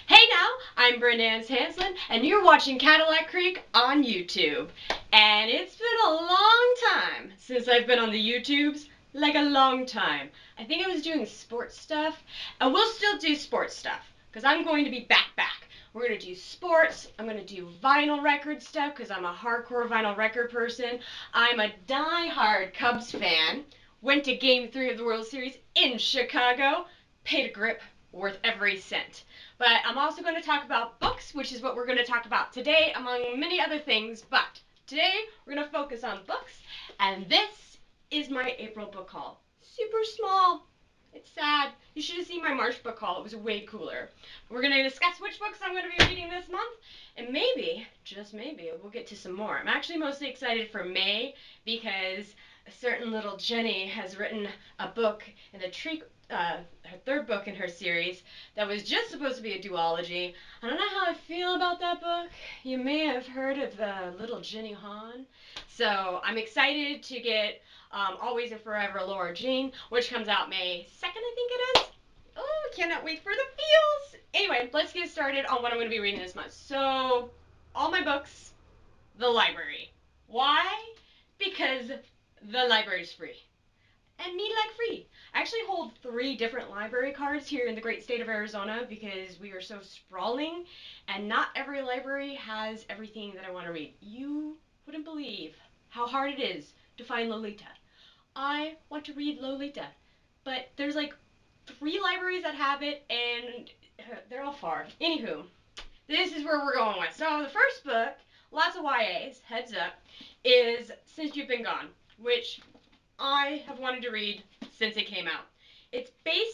Hey now, I'm Brenda Hanslin, and you're watching Cadillac Creek on YouTube. And it's been a long time since I've been on the YouTubes, like a long time. I think I was doing sports stuff, and we'll still do sports stuff, because I'm going to be back. We're going to do sports, I'm going to do vinyl record stuff, because I'm a hardcore vinyl record person. I'm a die-hard Cubs fan, went to Game 3 of the World Series in Chicago, paid a grip worth every cent. But I'm also going to talk about books, which is what we're going to talk about today, among many other things. But today, we're going to focus on books, and this is my April book haul. Super small. It's sad. You should have seen my March book haul. It was way cooler. We're going to discuss which books I'm going to be reading this month, and maybe, just maybe, we'll get to some more. I'm actually mostly excited for May because a certain little Jenny has written a book in the her third book in her series that was just supposed to be a duology. I don't know how I feel about that book. You may have heard of little Jenny Han. So I'm excited to get Always and Forever Laura Jean, which comes out May 2nd, I think it is. Oh, cannot wait for the feels. Anyway, let's get started on what I'm going to be reading this month. So, all my books, the library. Why? Because the library's free. And me like free. I actually hold 3 different library cards here in the great state of Arizona because we are so sprawling, and not every library has everything that I want to read. You wouldn't believe how hard it is to find Lolita. I want to read Lolita, but there's like 3 libraries that have it, and they're all far. Anywho, this is where we're going with. So the first book, lots of YAs, heads up, is Since You've Been Gone, which I have wanted to read since it came out. It's basically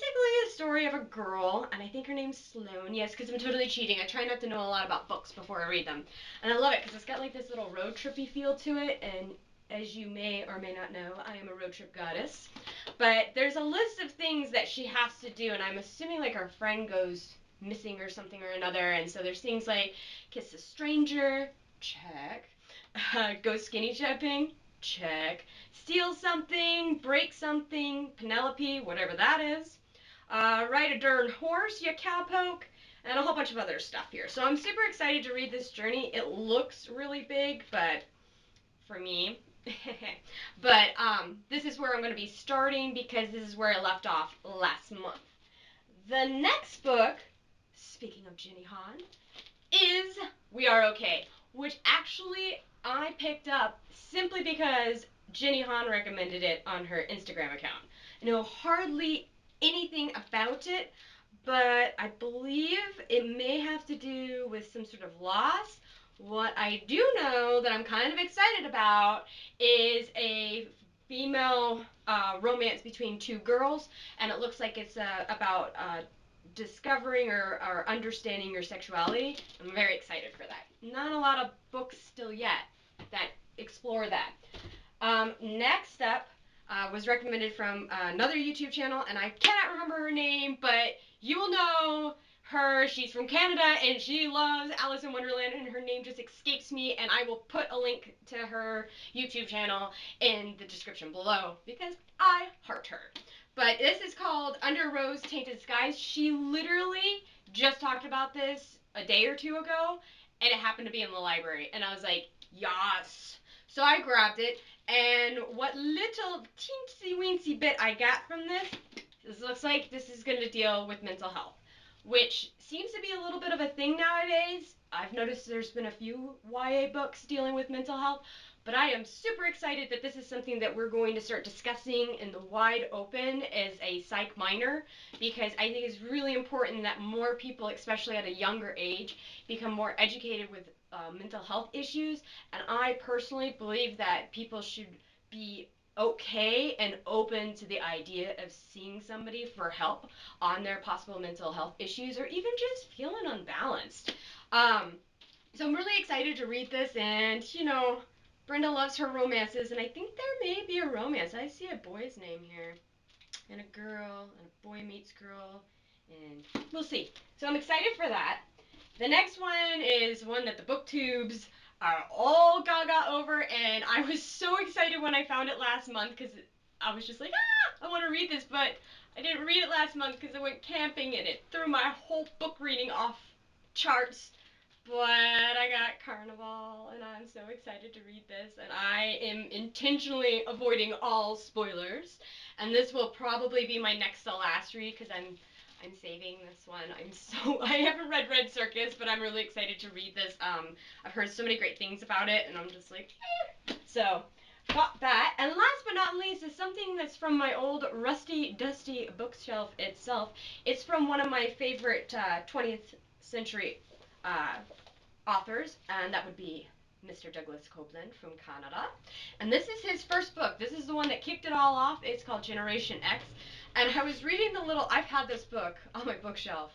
a story of a girl, and I think her name's Sloane. Yes, because I'm totally cheating. I try not to know a lot about books before I read them. And I love it because it's got like this little road trippy feel to it, and as you may or may not know, I am a road trip goddess. But there's a list of things that she has to do, and I'm assuming like her friend goes missing or something or another, and so there's things like kiss a stranger, check, go skinny dipping, check, steal something, break something, Penelope, whatever that is, ride a darn horse, you cowpoke, and a whole bunch of other stuff here. So I'm super excited to read this journey. It looks really big, but for me, but this is where I'm going to be starting because this is where I left off last month. The next book, speaking of Jenny Han, is We Are Okay, which actually I picked up simply because Jenny Han recommended it on her Instagram account. I know hardly anything about it, but I believe it may have to do with some sort of loss. What I do know that I'm kind of excited about is a female romance between 2 girls, and it looks like it's about discovering or understanding your sexuality. I'm very excited for that. Not a lot of books still yet that explore that. Next up was recommended from another YouTube channel, and I cannot remember her name, but you will know her. She's from Canada, and she loves Alice in Wonderland, and her name just escapes me, and I will put a link to her YouTube channel in the description below because I heart her. But this is called Under Rose Tainted Skies. She literally just talked about this a day or 2 ago, and it happened to be in the library, and I was like, yes. So I grabbed it, and what little teensy weensy bit I got from this looks like this is going to deal with mental health, which seems to be a little bit of a thing nowadays. I've noticed there's been a few YA books dealing with mental health, but I am super excited that this is something that we're going to start discussing in the wide open as a psych minor, because I think it's really important that more people, especially at a younger age, become more educated with mental health issues. And I personally believe that people should be okay and open to the idea of seeing somebody for help on their possible mental health issues or even just feeling unbalanced. So I'm really excited to read this, and Brenda loves her romances, and I think there may be a romance. I see a boy's name here, and a girl, and a boy meets girl, and we'll see. So I'm excited for that. The next one is one that the booktubes are all gaga over, and I was so excited when I found it last month because I was just like, I want to read this, but I didn't read it last month because I went camping and it threw my whole book reading off charts. But I got Carnival and I'm so excited to read this, and I am intentionally avoiding all spoilers. And this will probably be my next to last read because I'm saving this one. I haven't read Red Circus, but I'm really excited to read this. I've heard so many great things about it, and I'm just like, so got that. And last but not least is something that's from my old rusty, dusty bookshelf itself. It's from one of my favorite 20th century authors, and that would be Mr. Douglas Copeland from Canada. And this is his first book. This is the one that kicked it all off. It's called Generation X. And I was reading I've had this book on my bookshelf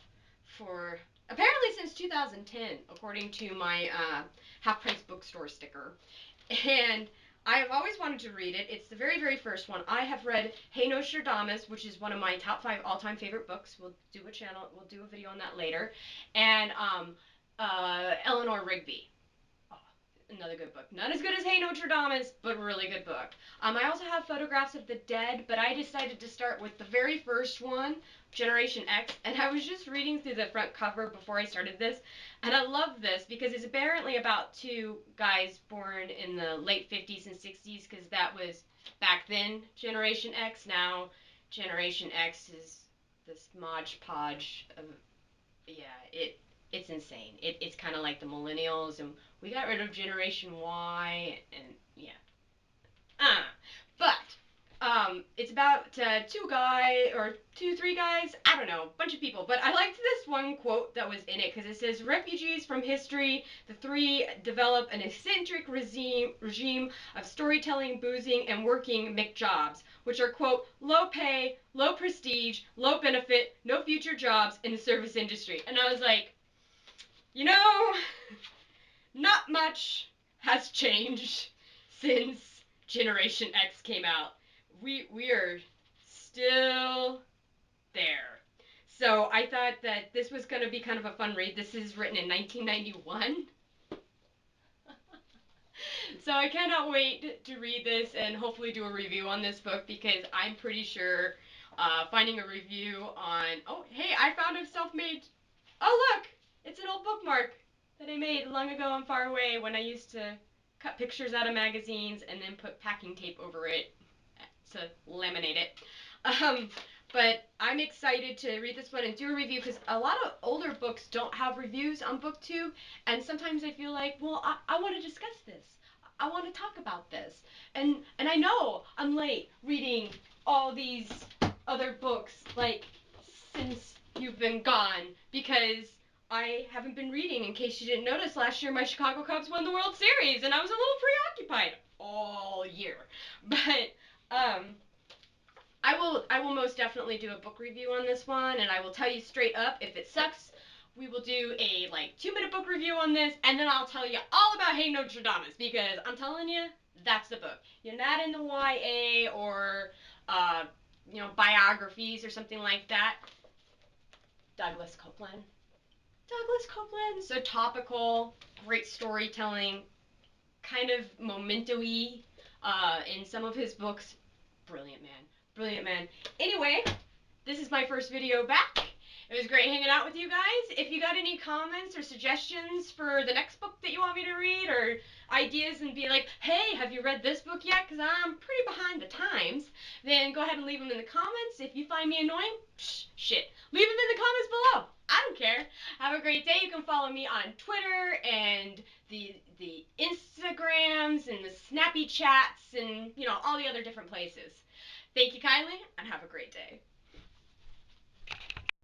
for apparently since 2010, according to my Half Price Bookstore sticker. And I have always wanted to read it. It's the very, very first one. I have read Hey Nostradamus, which is one of my top 5 all-time favorite books. We'll do a video on that later. And Eleanor Rigby. Oh, another good book. Not as good as Hey Nostradamus, but really good book. I also have Photographs of the Dead, but I decided to start with the very first one, Generation X, and I was just reading through the front cover before I started this, and I love this because it's apparently about two guys born in the late 50s and 60s, because that was back then Generation X. Now Generation X is this modge podge of, yeah, it's insane. It's kind of like the millennials, and we got rid of Generation Y, and yeah. But it's about three guys, I don't know, bunch of people. But I liked this one quote that was in it because it says, "Refugees from history, the three develop an eccentric regime of storytelling, boozing, and working McJobs, which are, quote, low pay, low prestige, low benefit, no future jobs in the service industry." And I was like, you know, not much has changed since Generation X came out. We are still there. So I thought that this was going to be kind of a fun read. This is written in 1991. So I cannot wait to read this and hopefully do a review on this book, because I'm pretty sure finding a review on... Oh, hey, I found a self-made... Oh, look! It's an old bookmark that I made long ago and far away when I used to cut pictures out of magazines and then put packing tape over it to laminate it. But I'm excited to read this one and do a review, because a lot of older books don't have reviews on BookTube, and sometimes I feel like, well, I want to discuss this. I want to talk about this. And I know I'm late reading all these other books, like, since you've been gone, because I haven't been reading. In case you didn't notice, last year my Chicago Cubs won the World Series, and I was a little preoccupied all year. But I will most definitely do a book review on this one, and I will tell you straight up if it sucks. We will do a 2-minute book review on this, and then I'll tell you all about Hey Nostradamus, because I'm telling you, that's the book. You're not into YA or biographies or something like that. Douglas Copeland. Douglas Copeland. So topical, great storytelling, kind of memento-y in some of his books. Brilliant man. Brilliant man. Anyway, this is my first video back. It was great hanging out with you guys. If you got any comments or suggestions for the next book that you want me to read, or ideas, and be like, hey, have you read this book yet? Because I'm pretty behind the times. Then go ahead and leave them in the comments. If you find me annoying, shit, leave them in the comments below. I don't care. Have a great day. You can follow me on Twitter and the Instagrams and the Snappy Chats and all the other different places. Thank you kindly, and have a great day.